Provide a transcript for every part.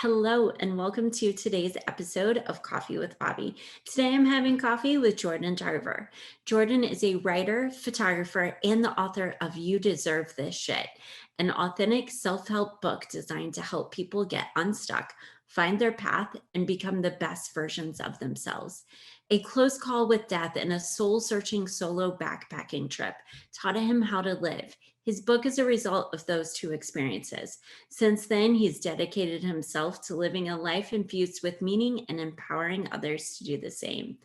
Hello, and welcome to today's episode of Coffee with Bobbi. Today I'm having coffee with Jordan Tarver. Jordan is a writer, photographer, and the author of You Deserve This Shit, an authentic self-help book designed to help people get unstuck, find their path, and become the best versions of themselves. A close call with death and a soul-searching solo backpacking trip taught him how to live. His book is a result of those two experiences. Since then, he's dedicated himself to living a life infused with meaning and empowering others to do the same.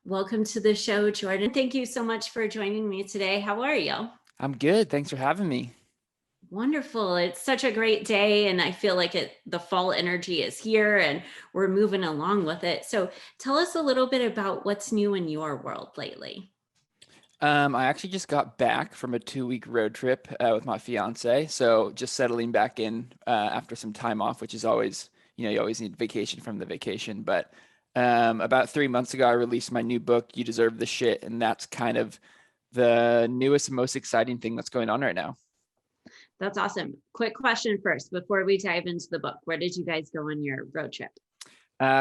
Welcome to the show, Jordan. Thank you so much for joining me today. How are you? I'm good. Thanks for having me. Wonderful. It's such a great day, and I feel like the fall energy is here and we're moving along with it. So tell us a little bit about what's new in your world lately. I actually just got back from a 2-week road trip with my fiance. So just settling back in after some time off, which is always, you always need vacation from the vacation. But about 3 months ago, I released my new book, You Deserve This Shit. And that's kind of the newest and most exciting thing that's going on right now. That's awesome. Quick question first, before we dive into the book. Where did you guys go on your road trip?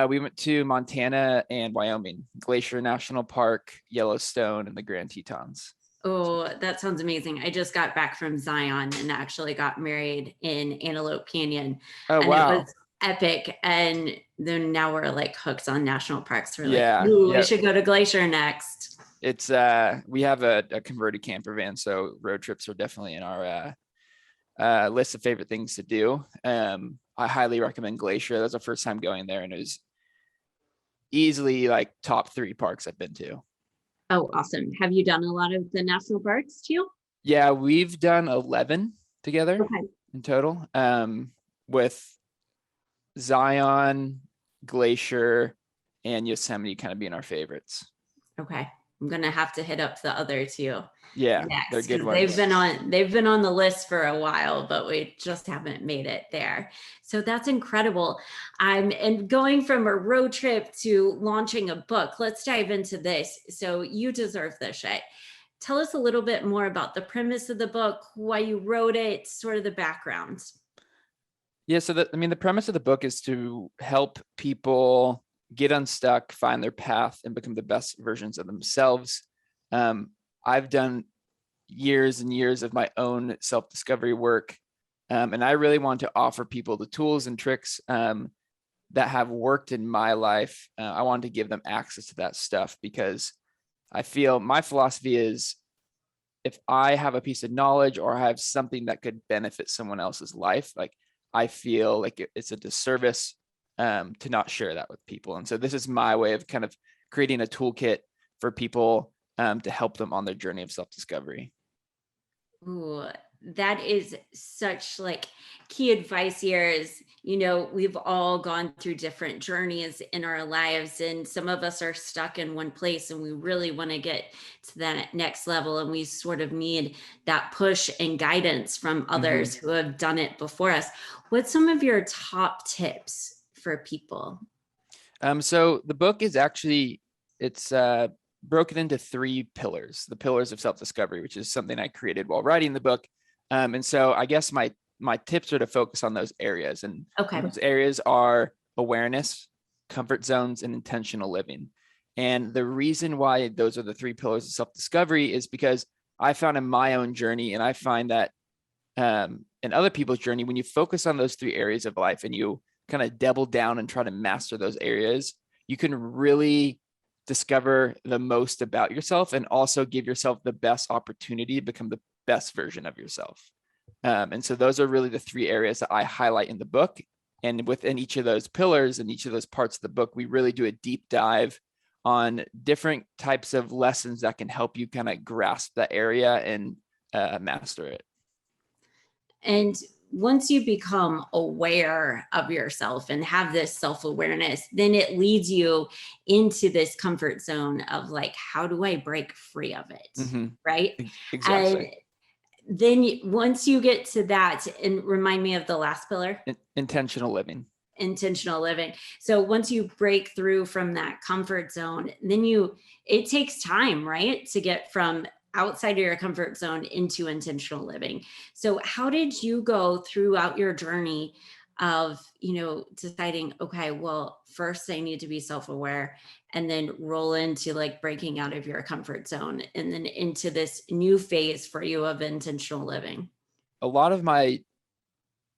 We went to Montana and Wyoming, Glacier National Park, Yellowstone, and the Grand Tetons. Oh, that sounds amazing. I just got back from Zion and actually got married in Antelope Canyon. Oh, and wow. It was epic. And then now we're like hooked on national parks. We're Yeah, like, ooh, yeah. we should go to Glacier next. It's we have a converted camper van, so road trips are definitely in our list of favorite things to do. I highly recommend Glacier. That was the first time going there, and it was easily like top 3 parks I've been to. Oh, awesome. Have you done a lot of the national parks too? Yeah, we've done 11 together Okay. in total, with Zion, Glacier, and Yosemite kind of being our favorites. Okay. I'm gonna have to hit up the other two Yeah, they're next good because ones. they've been on the list for a while, but we just haven't made it there. So that's incredible. And going from a road trip to launching a book, let's dive into this. So You Deserve This Shit. Tell us a little bit more about the premise of the book, why you wrote it, sort of the background. Yeah, so the premise of the book is to help people get unstuck, find their path, and become the best versions of themselves. I've done years and years of my own self-discovery work, and I really want to offer people the tools and tricks that have worked in my life. I want to give them access to that stuff because I feel my philosophy is if I have a piece of knowledge or I have something that could benefit someone else's life, like I feel like it's a disservice to not share that with people. And so this is my way of kind of creating a toolkit for people to help them on their journey of self-discovery. Ooh, that is such like key advice here is, we've all gone through different journeys in our lives, and some of us are stuck in one place and we really want to get to that next level. And we sort of need that push and guidance from others who have done it before us. What's some of your top tips for people? So the book is actually, it's broken into 3 pillars, the pillars of self-discovery, which is something I created while writing the book. And so I guess my tips are to focus on those areas. And those areas are awareness, comfort zones, and intentional living. And the reason why those are the 3 pillars of self-discovery is because I found in my own journey, and I find that in other people's journey, when you focus on those 3 areas of life and you kind of double down and try to master those areas, you can really discover the most about yourself and also give yourself the best opportunity to become the best version of yourself. And so those are really the 3 areas that I highlight in the book. And within each of those pillars and each of those parts of the book, we really do a deep dive on different types of lessons that can help you kind of grasp that area and master it. And once you become aware of yourself and have this self-awareness, then it leads you into this comfort zone of like, how do I break free of it? Right? Exactly. And then once you get to that, and remind me of the last pillar. Intentional living. Intentional living. So once you break through from that comfort zone, then it takes time, right? To get from outside of your comfort zone into intentional living. So how did you go throughout your journey of, deciding, okay, well, first I need to be self-aware, and then roll into like breaking out of your comfort zone and then into this new phase for you of intentional living? A lot of my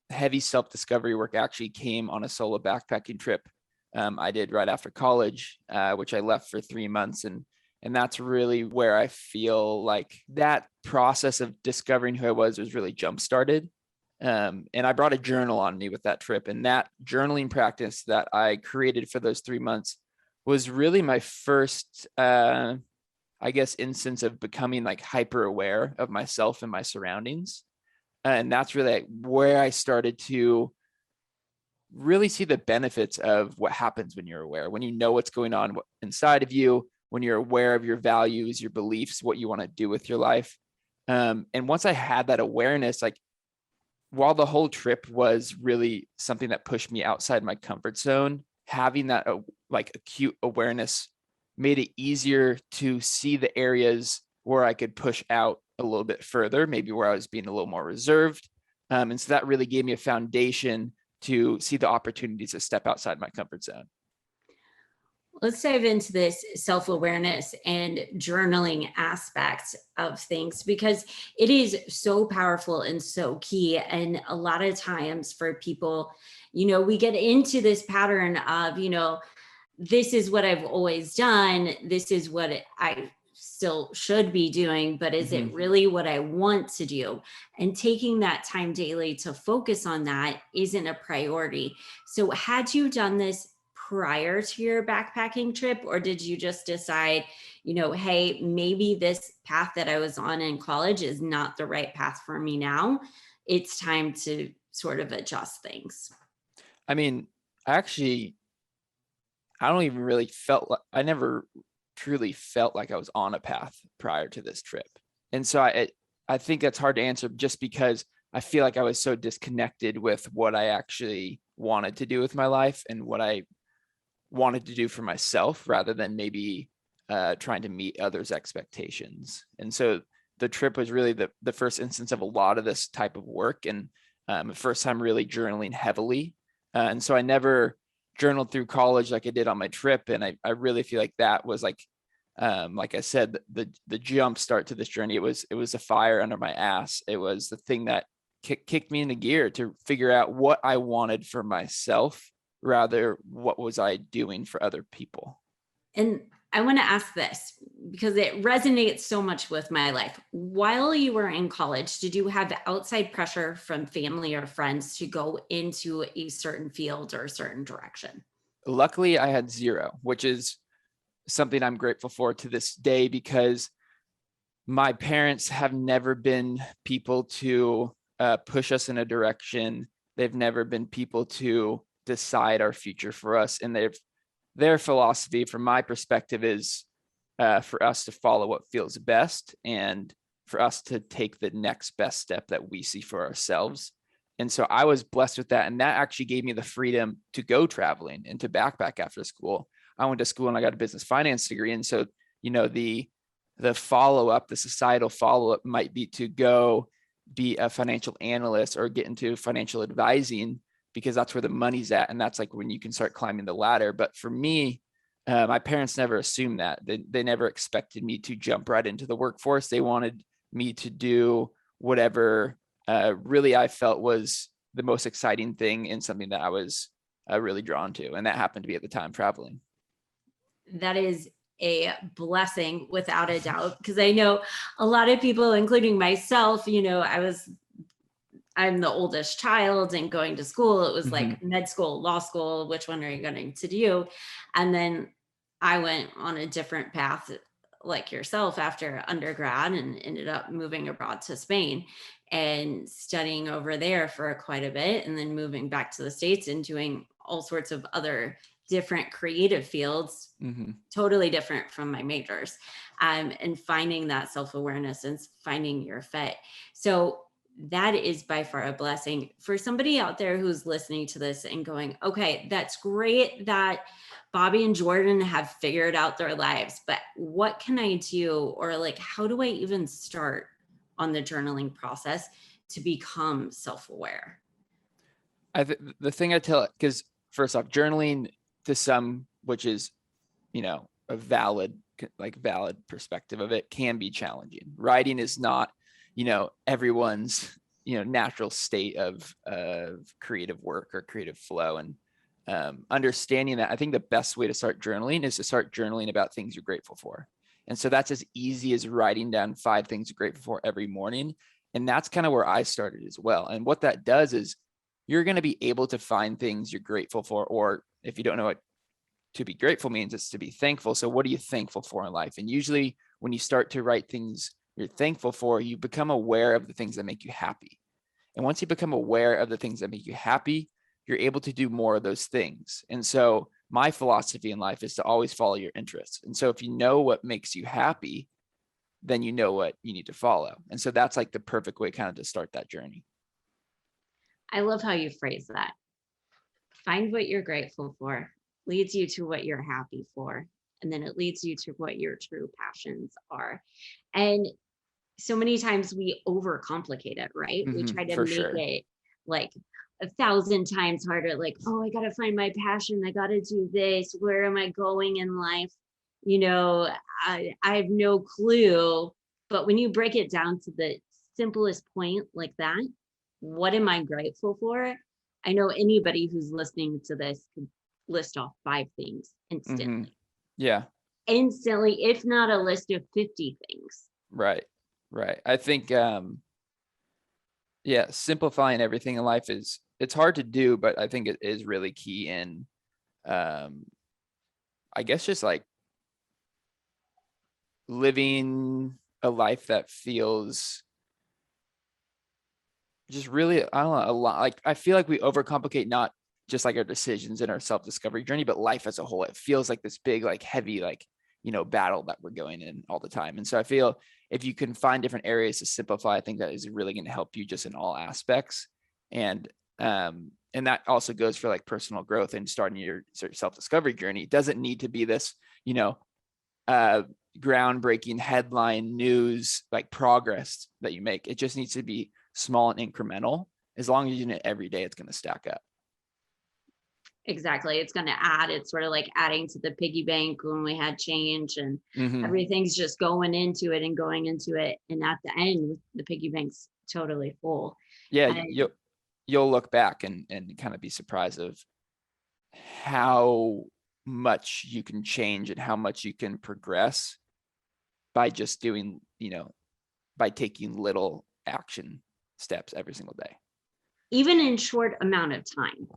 heavy self-discovery work actually came on a solo backpacking trip I did right after college, which I left for 3 months. And that's really where I feel like that process of discovering who I was really jump-started. And I brought a journal on me with that trip. And that journaling practice that I created for those 3 months was really my first, I guess, instance of becoming like hyper aware of myself and my surroundings. And that's really where I started to really see the benefits of what happens when you're aware, when you know what's going on inside of you, when you're aware of your values, your beliefs, what you want to do with your life. And once I had that awareness, like while the whole trip was really something that pushed me outside my comfort zone, having that like acute awareness made it easier to see the areas where I could push out a little bit further, maybe where I was being a little more reserved. And so that really gave me a foundation to see the opportunities to step outside my comfort zone. Let's dive into this self-awareness and journaling aspect of things, because it is so powerful and so key. And a lot of times for people, we get into this pattern of, this is what I've always done. This is what I still should be doing, but is it really what I want to do? And taking that time daily to focus on that isn't a priority. So, had you done this prior to your backpacking trip, or did you just decide, hey, maybe this path that I was on in college is not the right path for me now? It's time to sort of adjust things. I mean, actually, I don't even really felt like I never truly felt like I was on a path prior to this trip. And so I think that's hard to answer just because I feel like I was so disconnected with what I actually wanted to do with my life and what I wanted to do for myself rather than maybe trying to meet others' expectations. And so the trip was really the first instance of a lot of this type of work, and the first time really journaling heavily. And so I never journaled through college like I did on my trip. And I really feel like that was like I said, the jump start to this journey. It was a fire under my ass. It was the thing that kicked me into gear to figure out what I wanted for myself rather what was I doing for other people. And I want to ask this because it resonates so much with my life. While you were in college, did you have outside pressure from family or friends to go into a certain field or a certain direction? Luckily, I had zero, which is something I'm grateful for to this day, because my parents have never been people to push us in a direction. They've never been people to decide our future for us. And their philosophy, from my perspective, is for us to follow what feels best and for us to take the next best step that we see for ourselves. And so I was blessed with that. And that actually gave me the freedom to go traveling and to backpack after school. I went to school and I got a business finance degree. And so, the follow-up, the societal follow-up might be to go be a financial analyst or get into financial advising, because that's where the money's at. And that's like when you can start climbing the ladder. But for me, my parents never assumed that. They never expected me to jump right into the workforce. They wanted me to do whatever really I felt was the most exciting thing and something that I was really drawn to. And that happened to be at the time traveling. That is a blessing without a doubt, because I know a lot of people, including myself, I'm the oldest child and going to school. It was like med school, law school, which one are you going to do? And then I went on a different path like yourself after undergrad and ended up moving abroad to Spain and studying over there for quite a bit, and then moving back to the States and doing all sorts of other different creative fields, totally different from my majors, and finding that self-awareness and finding your fit. So that is by far a blessing for somebody out there who's listening to this and going, okay, that's great that Bobbi and Jordan have figured out their lives, but what can I do? Or like, how do I even start on the journaling process to become self-aware? The thing I tell, because first off, journaling to some, which is, a valid perspective of it, can be challenging. Writing is not, everyone's, natural state of creative work or creative flow. And understanding that, I think the best way to start journaling is to start journaling about things you're grateful for. And so that's as easy as writing down 5 things you're grateful for every morning. And that's kind of where I started as well. And what that does is you're going to be able to find things you're grateful for, or if you don't know what to be grateful means, it's to be thankful. So what are you thankful for in life? And usually when you start to write things you're thankful for, you become aware of the things that make you happy. And once you become aware of the things that make you happy, you're able to do more of those things. And so my philosophy in life is to always follow your interests. And so if you know what makes you happy, then you know what you need to follow. And so that's like the perfect way kind of to start that journey. I love how you phrase that. Find what you're grateful for, leads you to what you're happy for, and then it leads you to what your true passions are. And so many times we overcomplicate it, right? We try to For make sure. it like 1,000 times harder. Like, oh, I got to find my passion. I got to do this. Where am I going in life? I have no clue. But when you break it down to the simplest point like that, what am I grateful for? I know anybody who's listening to this could list off 5 things instantly. Yeah. Instantly, if not a list of 50 things. Right. I think, simplifying everything in life it's hard to do, but I think it is really key in, I guess just like living a life that feels just really, I don't know, a lot. Like, I feel like we overcomplicate not just like our decisions in our self-discovery journey, but life as a whole. It feels like this big, like heavy, like, battle that we're going in all the time. And so I feel if you can find different areas to simplify, I think that is really going to help you just in all aspects. And that also goes for like personal growth and starting your self-discovery journey. It doesn't need to be this, groundbreaking headline news, like progress that you make. It just needs to be small and incremental. As long as you do it every day, it's going to stack up. Exactly. It's going to add, it's sort of like adding to the piggy bank when we had change and everything's just going into it and going into it. And at the end, the piggy bank's totally full. Yeah. And You'll look back and kind of be surprised of how much you can change and how much you can progress by just doing, by taking little action steps every single day. even in short amount of time.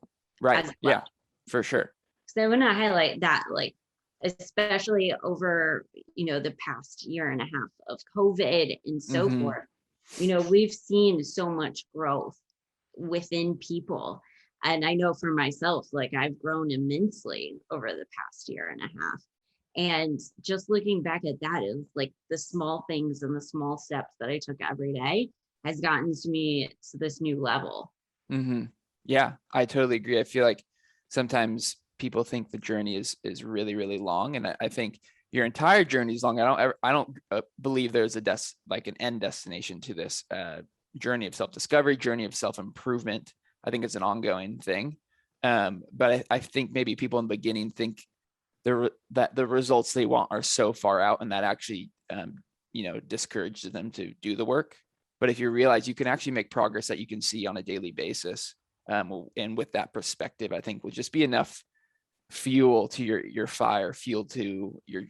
Right. Well. Yeah, for sure. So I want to highlight that, like, especially over, the past year and a half of COVID and so forth, we've seen so much growth within people. And I know for myself, like, I've grown immensely over the past year and a half. And just looking back at that, is like the small things and the small steps that I took every day has gotten to me to this new level. Yeah, I totally agree. I feel like sometimes people think the journey is really, really long. And I think your entire journey is long. I don't believe there's an end destination to this journey of self-discovery, journey of self-improvement. I think it's an ongoing thing. But I think maybe people in the beginning think that the results they want are so far out, and that actually, discourages them to do the work. But if you realize you can actually make progress that you can see on a daily basis, and with that perspective, I think will just be enough fuel to your fire, fuel to your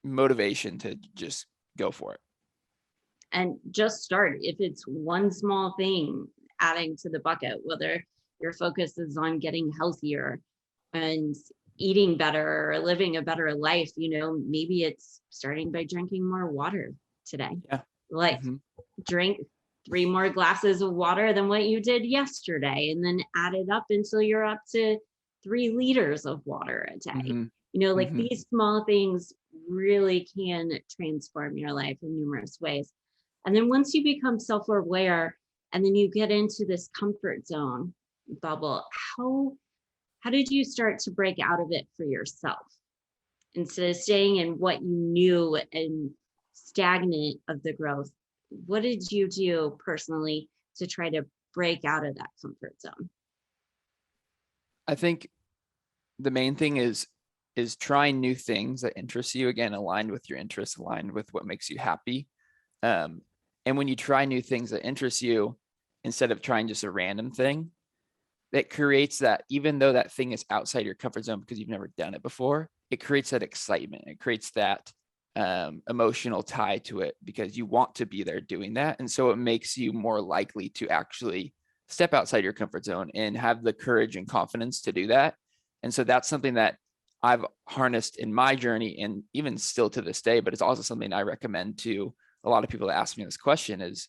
motivation to just go for it. And just start. If it's one small thing adding to the bucket, whether your focus is on getting healthier and eating better or living a better life, maybe it's starting by drinking more water today. Yeah. Like, drink 3 more glasses of water than what you did yesterday, and then add it up until you're up to 3 liters of water a day. Like, these small things really can transform your life in numerous ways. And then once you become self-aware and then you get into this comfort zone bubble, how did you start to break out of it for yourself instead of staying in what you knew and stagnant of the growth? What did you do personally to try to break out of that comfort zone? I think the main thing is trying new things that interest you, again, aligned with your interests, aligned with what makes you happy. And when you try new things that interest you, instead of trying just a random thing, that creates that, even though that thing is outside your comfort zone because you've never done it before, it creates that excitement. It creates that emotional tie to it because you want to be there doing that. And so it makes you more likely to actually step outside your comfort zone and have the courage and confidence to do that. And so that's something that I've harnessed in my journey, and even still to this day, but it's also something I recommend to a lot of people that ask me this question, is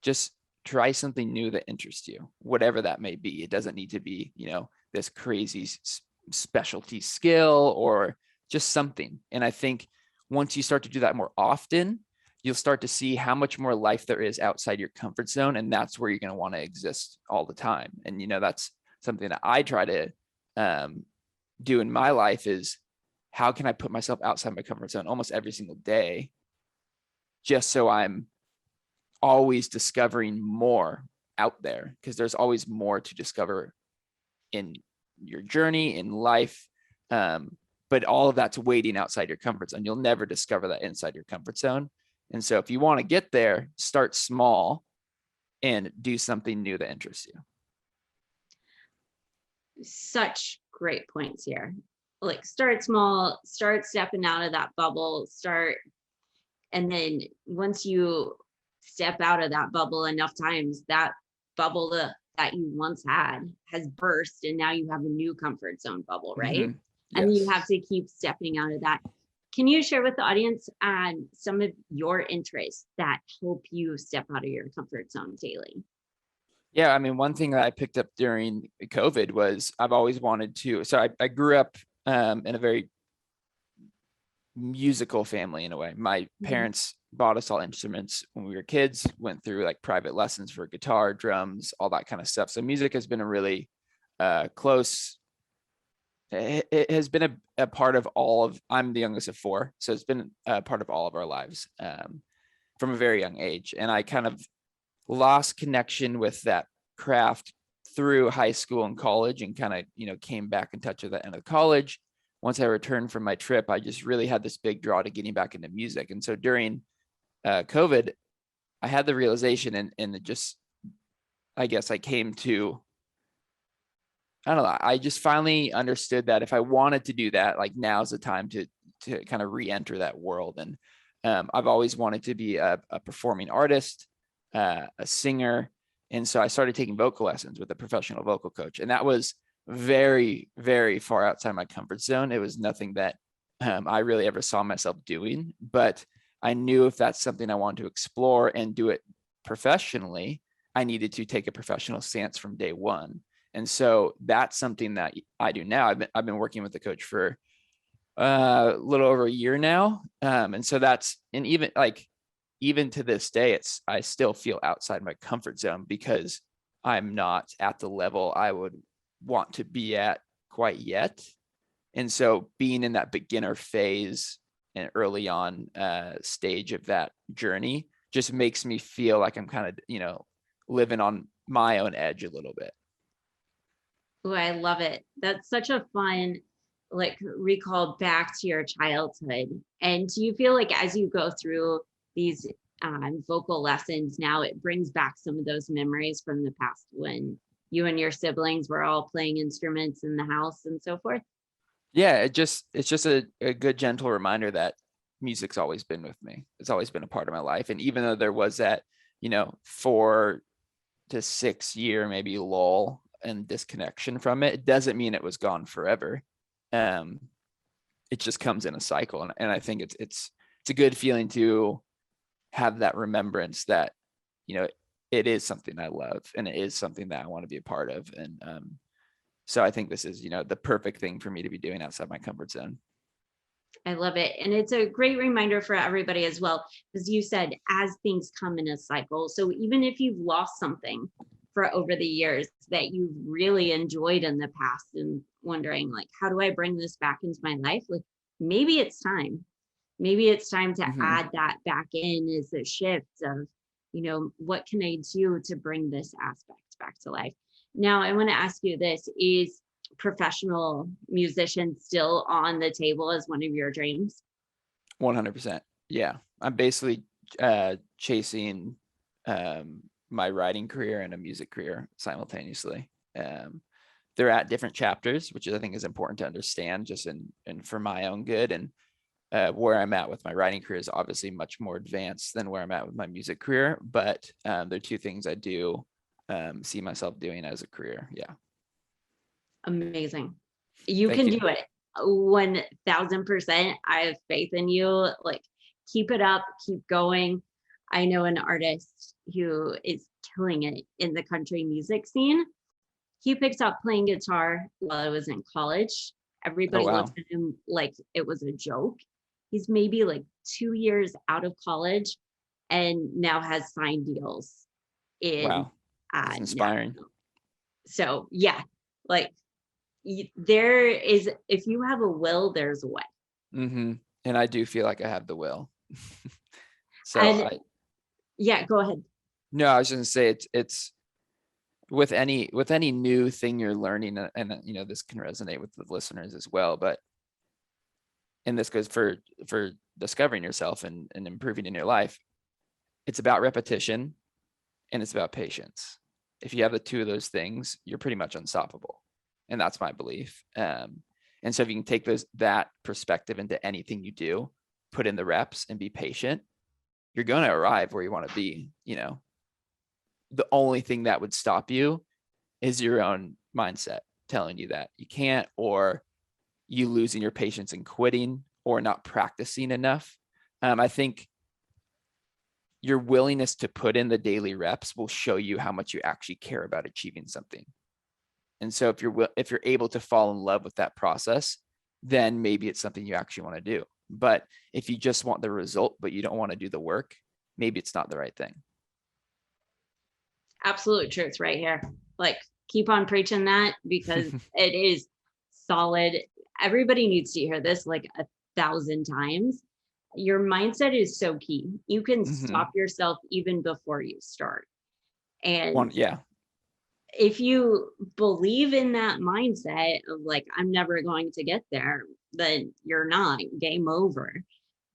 just try something new that interests you, whatever that may be. It doesn't need to be, this crazy specialty skill or just something. And I think once you start to do that more often, you'll start to see how much more life there is outside your comfort zone. And that's where you're going to want to exist all the time. And, that's something that I try to do in my life, is how can I put myself outside my comfort zone almost every single day, just so I'm always discovering more out there, because there's always more to discover in your journey in life. But all of that's waiting outside your comfort zone. You'll never discover that inside your comfort zone. And so if you want to get there, start small and do something new that interests you. Such great points here. Like, start small, start stepping out of that bubble, and then once you step out of that bubble enough times, that bubble that you once had has burst, and now you have a new comfort zone bubble, right? Mm-hmm. And Yes. you have to keep stepping out of that. Can you share with the audience some of your interests that help you step out of your comfort zone daily? Yeah, I mean, one thing that I picked up during COVID was I've always wanted to. So I grew up in a very musical family in a way. My parents bought us all instruments when we were kids, went through like private lessons for guitar, drums, all that kind of stuff. So music has been a really close. It has been a part of I'm the youngest of four, so it's been a part of all of our lives from a very young age. And I kind of lost connection with that craft through high school and college, and kind of, came back in touch with that end of college. Once I returned from my trip, I just really had this big draw to getting back into music. And so during COVID, I had the realization, and it just, I guess I came to, I don't know, I just finally understood that if I wanted to do that, like, now's the time to kind of re-enter that world. And I've always wanted to be a performing artist, a singer. And so I started taking vocal lessons with a professional vocal coach. And that was very, very far outside my comfort zone. It was nothing that I really ever saw myself doing, but I knew if that's something I wanted to explore and do it professionally, I needed to take a professional stance from day one. And so that's something that I do now. I've been working with the coach for a little over a year now. And so and even to this day, I still feel outside my comfort zone because I'm not at the level I would want to be at quite yet. And so being in that beginner phase and early on stage of that journey just makes me feel like I'm kind of, living on my own edge a little bit. Oh, I love it. That's such a fun, recall back to your childhood. And do you feel like as you go through these vocal lessons now, it brings back some of those memories from the past when you and your siblings were all playing instruments in the house and so forth? Yeah, it's just a good gentle reminder that music's always been with me. It's always been a part of my life. And even though there was that, 4 to 6 year maybe lull and disconnection from it, it doesn't mean it was gone forever. It just comes in a cycle. And I think it's a good feeling to have that remembrance that, it is something I love and it is something that I want to be a part of. And so I think this is, the perfect thing for me to be doing outside my comfort zone. I love it. And it's a great reminder for everybody as well, as you said, as things come in a cycle. So even if you've lost something for over the years that you've really enjoyed in the past and wondering, like, how do I bring this back into my life? Like, maybe it's time. Maybe it's time to add that back in as a shift of, what can I do to bring this aspect sparked back to life. Now, I want to ask you this: is professional musician still on the table as one of your dreams? 100%. Yeah. I'm basically chasing my writing career and a music career simultaneously. They're at different chapters, which I think is important to understand just and for my own good. And where I'm at with my writing career is obviously much more advanced than where I'm at with my music career, but they're two things I do see myself doing as a career. Yeah. Amazing. You Thank can you. do it. 1000%. I have faith in you. Like, keep it up, keep going. I know an artist who is killing it in the country music scene. He picked up playing guitar while I was in college. Oh, Everybody wow. looked at him like it was a joke. He's maybe like 2 years out of college and now has signed deals in Wow. That's inspiring. national. So yeah, like there is, if you have a will, there's a way. Mm-hmm. And I do feel like I have the will. So And yeah, go ahead. no, I was just gonna say it's with any new thing you're learning, and this can resonate with the listeners as well, but and this goes for discovering yourself and improving in your life. It's about repetition and it's about patience. If you have the two of those things, you're pretty much unstoppable. And that's my belief. And so if you can take that perspective into anything you do, put in the reps and be patient, you're going to arrive where you want to be. The only thing that would stop you is your own mindset telling you that you can't, or you losing your patience and quitting, or not practicing enough. I think your willingness to put in the daily reps will show you how much you actually care about achieving something. And so if you're able to fall in love with that process, then maybe it's something you actually want to do. But if you just want the result, but you don't want to do the work, maybe it's not the right thing. Absolute truth right here. Like, keep on preaching that, because it is solid. Everybody needs to hear this like 1,000 times. Your mindset is so key. You can stop yourself even before you start. And Yeah. if you believe in that mindset of like, I'm never going to get there, then you're not, game over.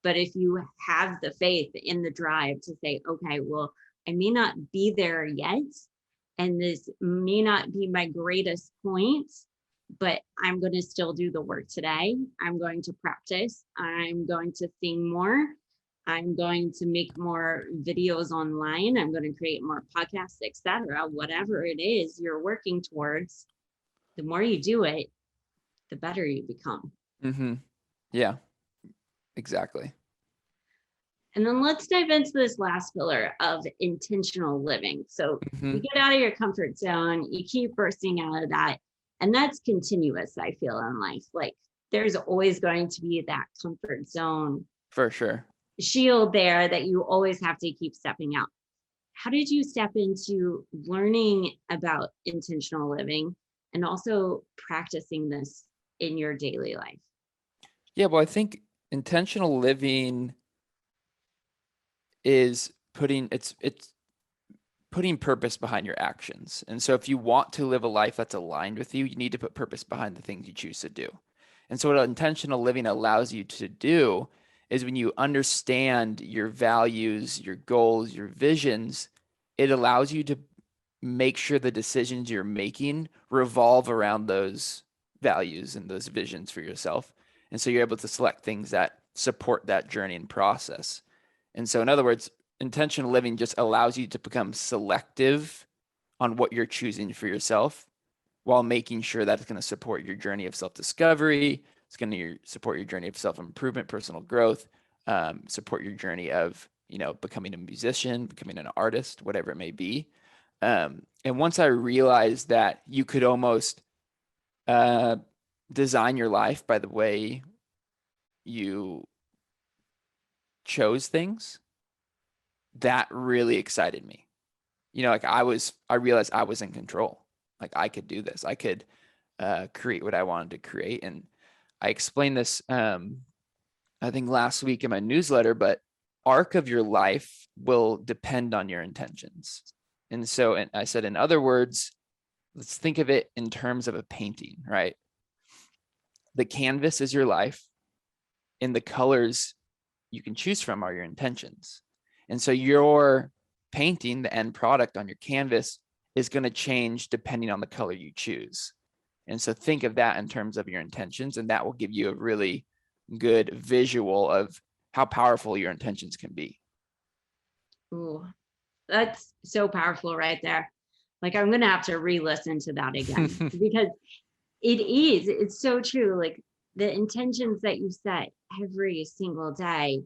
But if you have the faith in the drive to say, okay, well, I may not be there yet, and this may not be my greatest point, but I'm going to still do the work today. I'm going to practice. I'm going to sing more. I'm going to make more videos online. I'm going to create more podcasts, etc. Whatever it is you're working towards, the more you do it, the better you become. Yeah, exactly. And then let's dive into this last pillar of intentional living. So you get out of your comfort zone, you keep bursting out of that. And that's continuous, I feel, in life. Like, there's always going to be that comfort zone For sure. shield there that you always have to keep stepping out. How did you step into learning about intentional living and also practicing this in your daily life? Yeah, well, I think intentional living is putting purpose behind your actions. And so if you want to live a life that's aligned with you, you need to put purpose behind the things you choose to do. And so what intentional living allows you to do is, when you understand your values, your goals, your visions, it allows you to make sure the decisions you're making revolve around those values and those visions for yourself. And so you're able to select things that support that journey and process. And so, in other words, intentional living just allows you to become selective on what you're choosing for yourself, while making sure that it's going to support your journey of self-discovery. It's going to support your journey of self-improvement, personal growth, support your journey of, becoming a musician, becoming an artist, whatever it may be. And once I realized that you could almost design your life by the way you chose things, that really excited me. Like I realized I was in control. Like, I could do this. I could create what I wanted to create. And I explained this, I think last week in my newsletter, but arc of your life will depend on your intentions. And so, and I said, in other words, let's think of it in terms of a painting, right? The canvas is your life, and the colors you can choose from are your intentions. And so your painting, the end product on your canvas, is going to change depending on the color you choose. And so think of that in terms of your intentions, and that will give you a really good visual of how powerful your intentions can be. Ooh, that's so powerful right there. Like, I'm gonna have to re-listen to that again because it's so true. Like, the intentions that you set every single day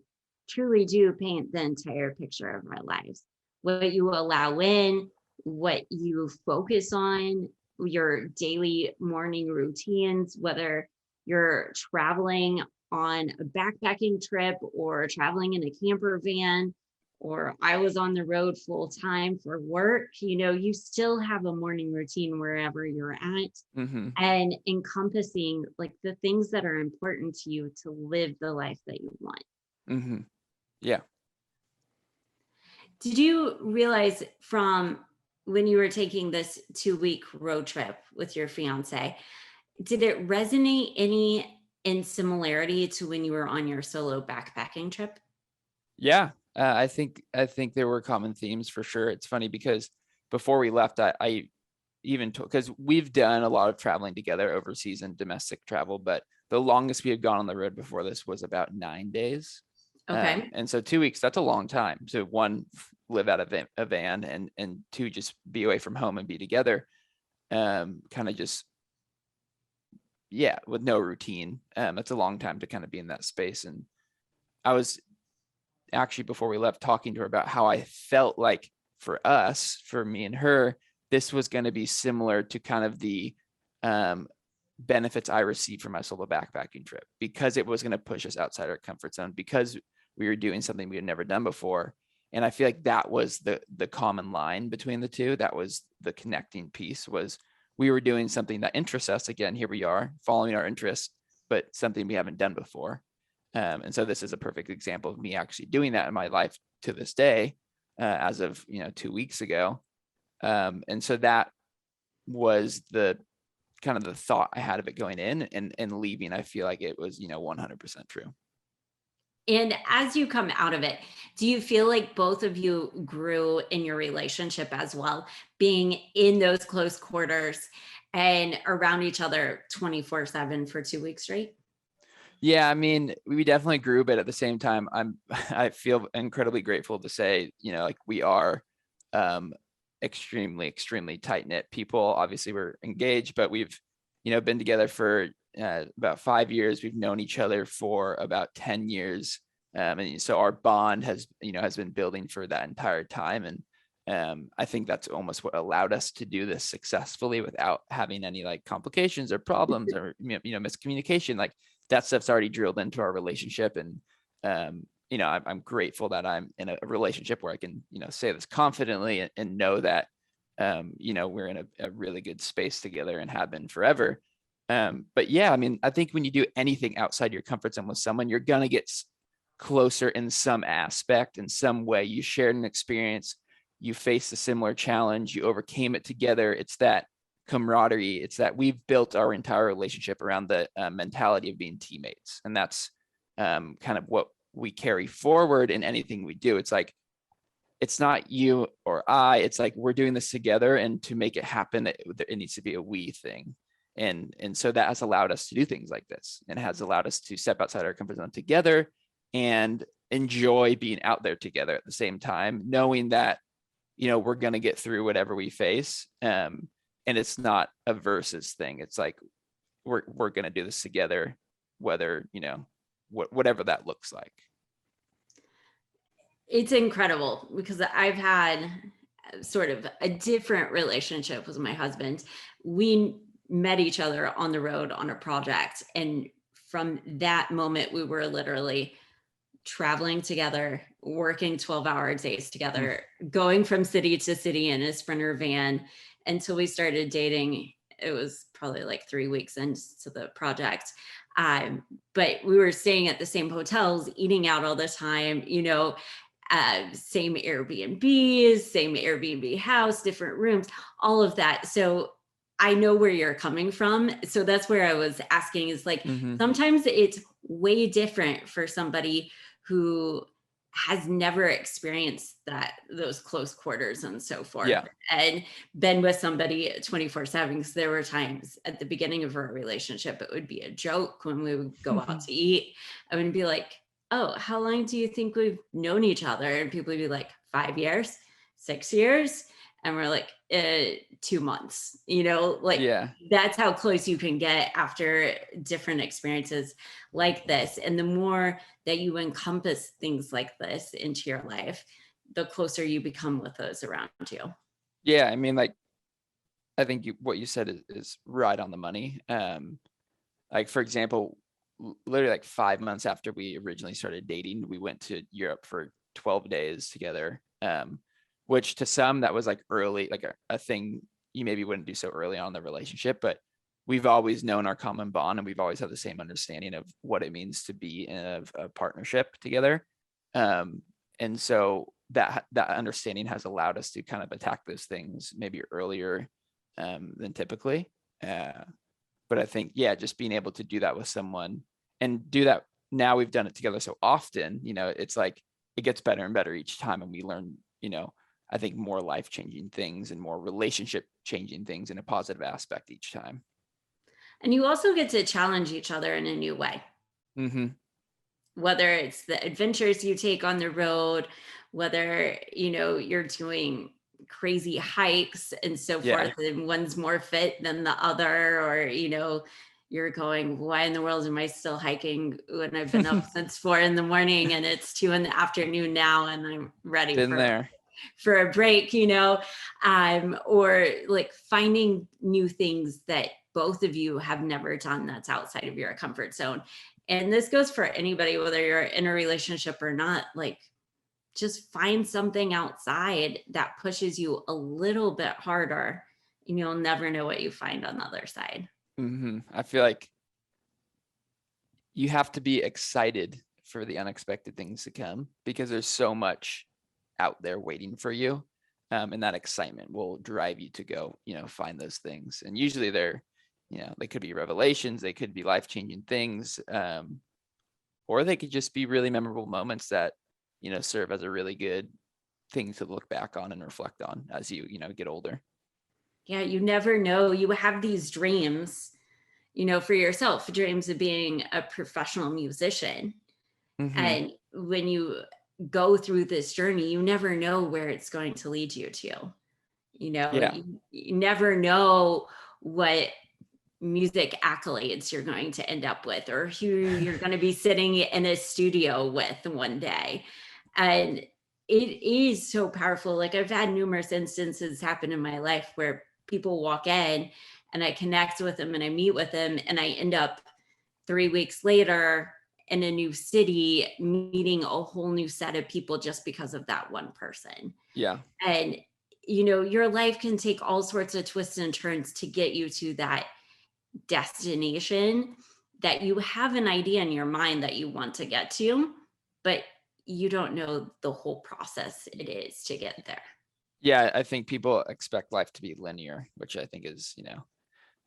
truly do paint the entire picture of our lives. What you allow in, what you focus on, your daily morning routines, whether you're traveling on a backpacking trip or traveling in a camper van, or I was on the road full time for work, you still have a morning routine wherever you're at, Mm-hmm. and encompassing like the things that are important to you to live the life that you want. Mm-hmm. Yeah. Did you realize from when you were taking this 2-week road trip with your fiance, did it resonate any in similarity to when you were on your solo backpacking trip? Yeah. I think there were common themes for sure. It's funny because before we left, I even told, because we've done a lot of traveling together overseas and domestic travel, but the longest we had gone on the road before this was about 9 days. Okay. And so 2 weeks, that's a long time to, one, live out of a van, and two, just be away from home and be together. Kind of just, yeah, with no routine. It's a long time to kind of be in that space. And I was actually, before we left, talking to her about how I felt like for us, for me and her, this was going to be similar to kind of the benefits I received from my solo backpacking trip, because it was going to push us outside our comfort zone, because we were doing something we had never done before. And I feel like that was the common line between the two. That was the connecting piece, was we were doing something that interests us. Again, here we are following our interests, but something we haven't done before. And so this is a perfect example of me actually doing that in my life to this day, as of 2 weeks ago. And so that was the kind of the thought I had of it going in, and leaving. I feel like it was 100% true. And as you come out of it, do you feel like both of you grew in your relationship as well, being in those close quarters and around each other 24/7 for 2 weeks straight? Yeah, I mean, we definitely grew, but at the same time, I feel incredibly grateful to say, like, we are extremely, extremely tight knit people. Obviously, we're engaged, but we've, been together for about 5 years. We've known each other for about 10 years. And so our bond has been building for that entire time. And I think that's almost what allowed us to do this successfully without having any like complications or problems or miscommunication. Like, that stuff's already drilled into our relationship. And I'm grateful that I'm in a relationship where I can say this confidently, and know that we're in a really good space together and have been forever. But yeah, I mean, I think when you do anything outside your comfort zone with someone, you're gonna get closer in some aspect, in some way. You shared an experience, you faced a similar challenge, you overcame it together. It's that camaraderie. It's that we've built our entire relationship around the mentality of being teammates. And that's kind of what we carry forward in anything we do. It's like, it's not you or I, it's like, we're doing this together, and to make it happen, it needs to be a we thing. And so that has allowed us to do things like this, and has allowed us to step outside our comfort zone together and enjoy being out there together at the same time, knowing that we're going to get through whatever we face. And it's not a versus thing. It's like, we're going to do this together, whether whatever that looks like. It's incredible because I've had sort of a different relationship with my husband. We met each other on the road on a project. And from that moment, we were literally traveling together, working 12-hour days together, going from city to city in a Sprinter van until we started dating. It was probably like 3 weeks into the project. But we were staying at the same hotels, eating out all the time, same Airbnbs, same Airbnb house, different rooms, all of that. So I know where you're coming from. So that's where I was asking is like, sometimes it's way different for somebody who has never experienced those close quarters and so forth, Yeah. and been with somebody 24/7. Because there were times at the beginning of our relationship, it would be a joke when we would go out to eat. I would be like, oh, how long do you think we've known each other? And people would be like, 5 years, 6 years. And we're like, 2 months, like Yeah. that's how close you can get after different experiences like this. And the more that you encompass things like this into your life, the closer you become with those around you. Yeah. I mean, like, I think what you said is right on the money. Like, for example, literally like 5 months after we originally started dating, we went to Europe for 12 days together. Which to some that was like early, like a thing you maybe wouldn't do so early on in the relationship, but we've always known our common bond and we've always had the same understanding of what it means to be in a partnership together. And so that understanding has allowed us to kind of attack those things maybe earlier than typically. But I think, yeah, just being able to do that with someone and do that now we've done it together so often, it's like it gets better and better each time. And we learn, I think more life-changing things and more relationship-changing things in a positive aspect each time. And you also get to challenge each other in a new way. Whether it's the adventures you take on the road, whether, you're doing crazy hikes and so forth, and one's more fit than the other, or, you're going, why in the world am I still hiking when I've been up since 4 a.m. and it's 2 p.m. now and I'm ready for a break, or like finding new things that both of you have never done that's outside of your comfort zone. And this goes for anybody, whether you're in a relationship or not, like just find something outside that pushes you a little bit harder and you'll never know what you find on the other side. I feel like you have to be excited for the unexpected things to come because there's so much out there waiting for you. And that excitement will drive you to go, find those things. And usually they could be revelations, they could be life-changing things, or they could just be really memorable moments that, serve as a really good thing to look back on and reflect on as you, get older. Yeah, you never know. You have these dreams, for yourself, dreams of being a professional musician. And when you go through this journey, you never know where it's going to lead you to. You never know what music accolades you're going to end up with, or who you're going to be sitting in a studio with one day. And it is so powerful. Like I've had numerous instances happen in my life where people walk in and I connect with them and I meet with them and I end up 3 weeks later in a new city meeting a whole new set of people just because of that one person. Yeah. And your life can take all sorts of twists and turns to get you to that destination that you have an idea in your mind that you want to get to, but you don't know the whole process it is to get there. Yeah, I think people expect life to be linear, which I think is,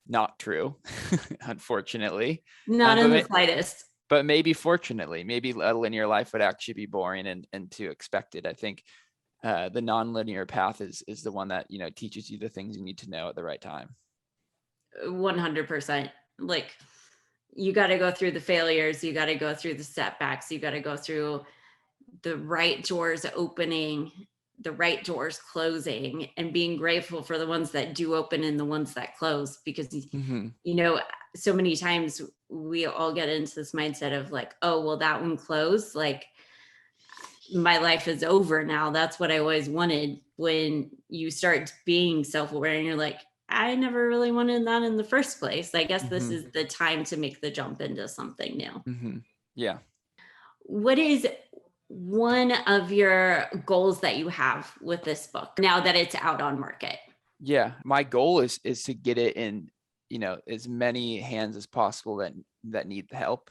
not true, unfortunately. Not in the slightest. But maybe fortunately, maybe a linear life would actually be boring and too expected. I think the non-linear path is the one that, teaches you the things you need to know at the right time. 100%. Like you got to go through the failures, you got to go through the setbacks, you got to go through the right doors opening, the right doors closing, and being grateful for the ones that do open and the ones that close. Because, so many times we all get into this mindset of like, oh, well, that one closed. Like my life is over now. That's what I always wanted. When you start being self-aware and you're like, I never really wanted that in the first place. I guess this is the time to make the jump into something new. Yeah. What is one of your goals that you have with this book now that it's out on market? Yeah, my goal is to get it in, as many hands as possible that need the help.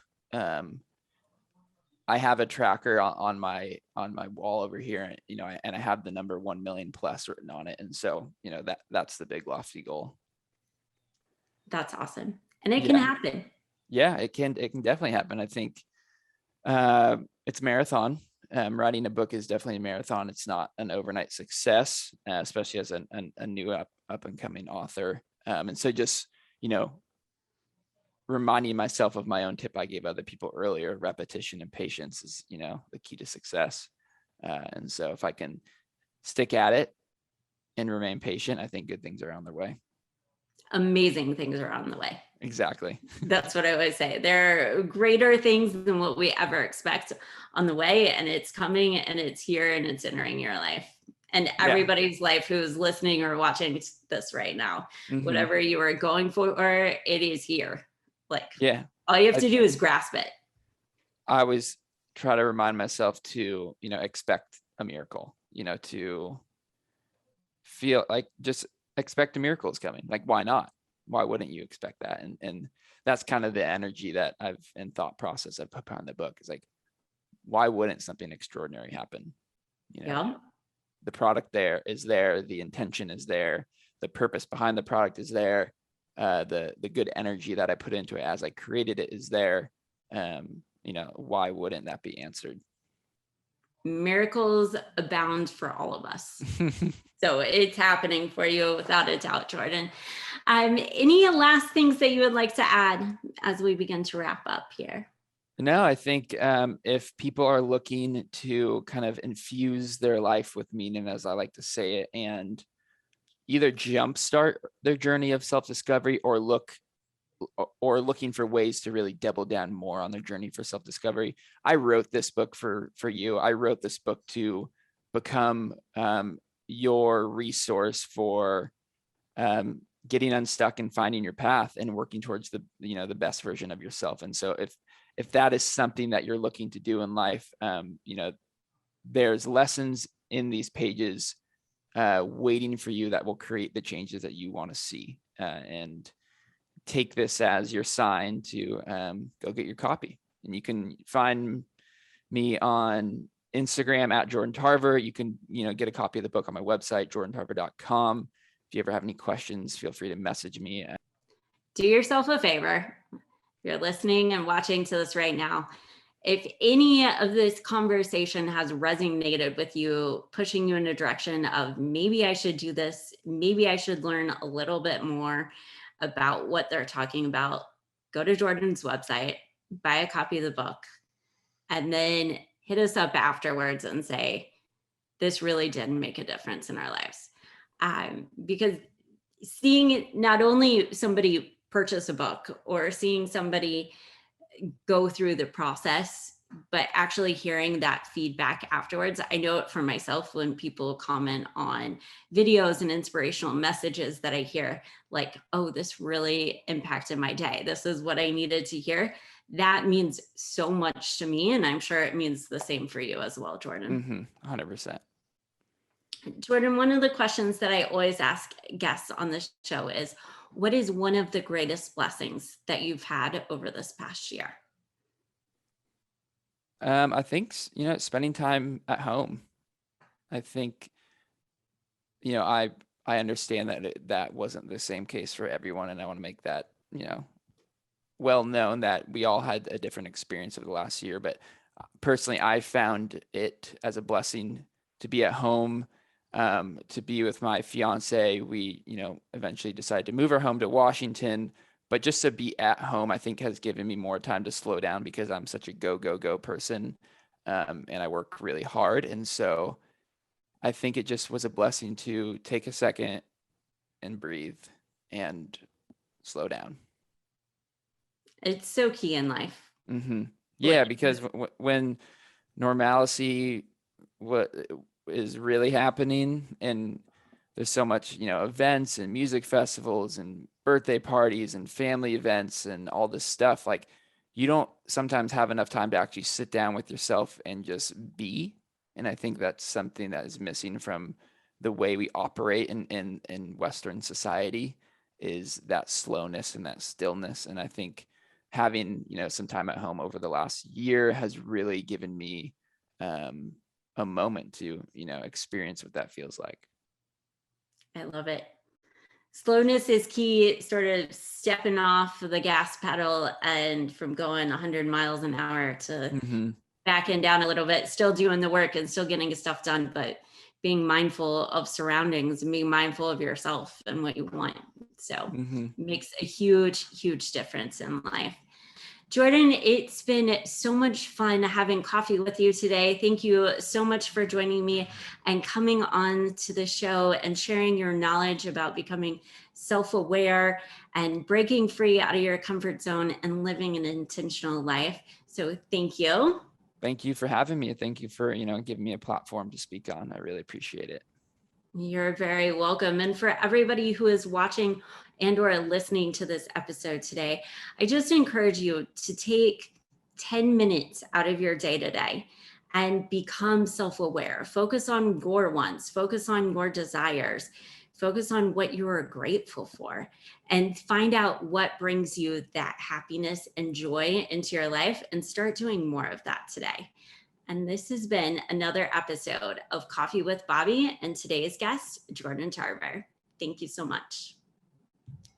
I have a tracker on my wall over here, and I have the number 1 million plus written on it. And so, that's the big lofty goal. That's awesome. And it can Yeah. happen. Yeah, it can definitely happen. I think it's a marathon. Writing a book is definitely a marathon. It's not an overnight success, especially as a new up and coming author. And so just, reminding myself of my own tip I gave other people earlier, repetition and patience is, the key to success. And so if I can stick at it and remain patient, I think good things are on their way. Amazing things are on the way. Exactly. That's what I always say. There are greater things than what we ever expect on the way, and it's coming and it's here and it's entering your life. And everybody's life who's listening or watching this right now, whatever you are going for, it is here. Like, all you have to do is grasp it. I always try to remind myself to, expect a miracle, to feel like just expect a miracle is coming. Like, why not? Why wouldn't you expect that? And that's kind of the energy that and thought process I've put behind the book is like, why wouldn't something extraordinary happen? The product is there, the intention is there, the purpose behind the product is there, the good energy that I put into it as I created it is there. Why wouldn't that be answered? Miracles abound for all of us. So it's happening for you without a doubt, Jordan. Any last things that you would like to add as we begin to wrap up here? No, I think if people are looking to kind of infuse their life with meaning, as I like to say it, and either jumpstart their journey of self-discovery or looking for ways to really double down more on their journey for self-discovery, I wrote this book for you. I wrote this book to become your resource for getting unstuck and finding your path and working towards the best version of yourself. And so if that is something that you're looking to do in life, there's lessons in these pages waiting for you that will create the changes that you want to see. And take this as your sign to go get your copy. And you can find me on Instagram at Jordan Tarver. You can, get a copy of the book on my website, jordantarver.com. If you ever have any questions, feel free to message me. Do yourself a favor. You're listening and watching to this right now. If any of this conversation has resonated with you, pushing you in a direction of maybe I should do this, maybe I should learn a little bit more about what they're talking about, go to Jordan's website, buy a copy of the book, and then hit us up afterwards and say, this really did make a difference in our lives. Because seeing not only somebody purchase a book or seeing somebody go through the process, but actually hearing that feedback afterwards. I know it for myself when people comment on videos and inspirational messages that I hear, like, oh, this really impacted my day. This is what I needed to hear. That means so much to me. And I'm sure it means the same for you as well, Jordan. 100%. Jordan, one of the questions that I always ask guests on this show is, what is one of the greatest blessings that you've had over this past year? I think, spending time at home. I think, I understand that wasn't the same case for everyone. And I want to make that, well known that we all had a different experience over the last year. But personally, I found it as a blessing to be at home, to be with my fiance. We, eventually decided to move our home to Washington, but just to be at home, I think has given me more time to slow down because I'm such a go person. And I work really hard. And so I think it just was a blessing to take a second and breathe and slow down. It's so key in life. Yeah, because when normalcy is really happening and there's so much, events and music festivals and birthday parties and family events and all this stuff, like you don't sometimes have enough time to actually sit down with yourself and just be. And I think that's something that is missing from the way we operate in Western society, is that slowness and that stillness. And I think having, some time at home over the last year has really given me a moment to, experience what that feels like. I love it. Slowness is key, sort of stepping off the gas pedal and from going 100 miles an hour to Mm-hmm. backing down a little bit, still doing the work and still getting stuff done, but being mindful of surroundings and being mindful of yourself and what you want. So Mm-hmm. it makes a huge, huge difference in life. Jordan, it's been so much fun having coffee with you today. Thank you so much for joining me and coming on to the show and sharing your knowledge about becoming self-aware and breaking free out of your comfort zone and living an intentional life. So thank you. Thank you for having me. Thank you for, giving me a platform to speak on. I really appreciate it. You're very welcome. And for everybody who is watching and or listening to this episode today, I just encourage you to take 10 minutes out of your day today and become self-aware. Focus on your wants, focus on your desires, focus on what you are grateful for, and find out what brings you that happiness and joy into your life, and start doing more of that today. And this has been another episode of Coffee with Bobbi and today's guest, Jordan Tarver. Thank you so much.